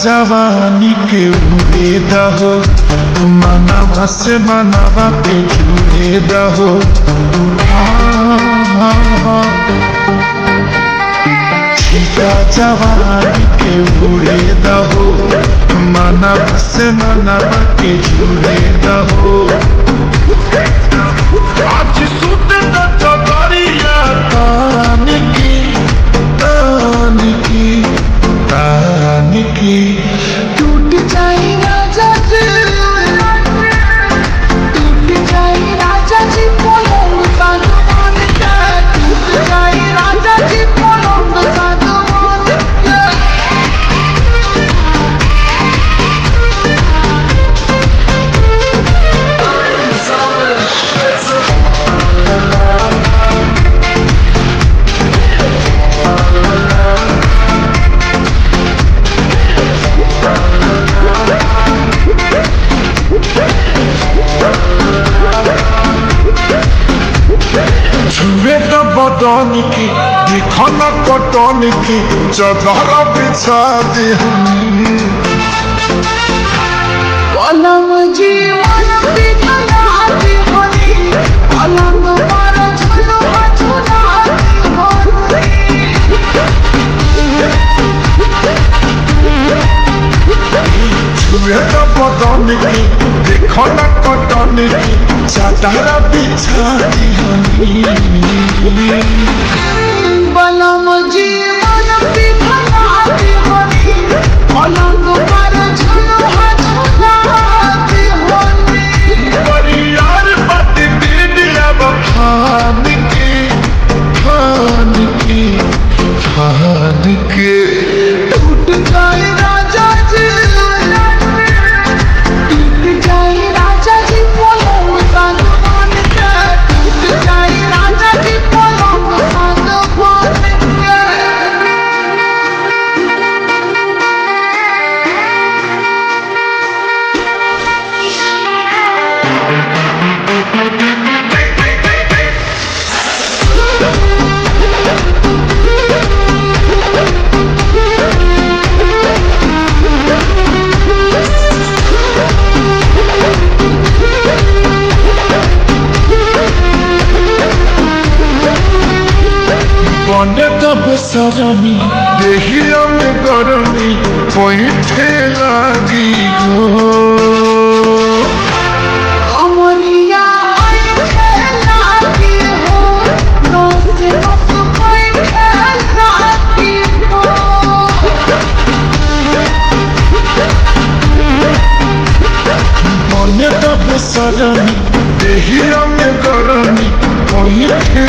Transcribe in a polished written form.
जवानी के उड़े दहो मनवा से मनवा पे जुड़े दहो छीटा जवानी के उड़े दहो मनवा से मनवा के जुड़े दहो आज सुत जगरिया तान की टूट जाए राजा जी, टूट जाए राजा जी पलंग सागवान का, टूट जाए राजा जी पलंग सागवान का। छुए तो बदन की दिखना कटन की चदर बिछा दी पलंग जीवन बिछाती होनी, पलंग पर झुलुआ झुलाती होनी। छुए तो बदन की दिखना कटन की चदर बिछा दी पलंग जीवन बिछाती होनी, पलंग पर झुलुआ झुलाती होनी। यार पति बिटिया बखान के टूट जाए राजा जी, टूट जाए राजा जी पलंग सागवान का, टूट जाए राजा जी पलंग सागवान का। बने तब सरमी देहिया में गरमी पैठे लागी हो अमरिया लागी हो, नस नस लागी हो। बने तब सरमी देहिया में गरमी पैठे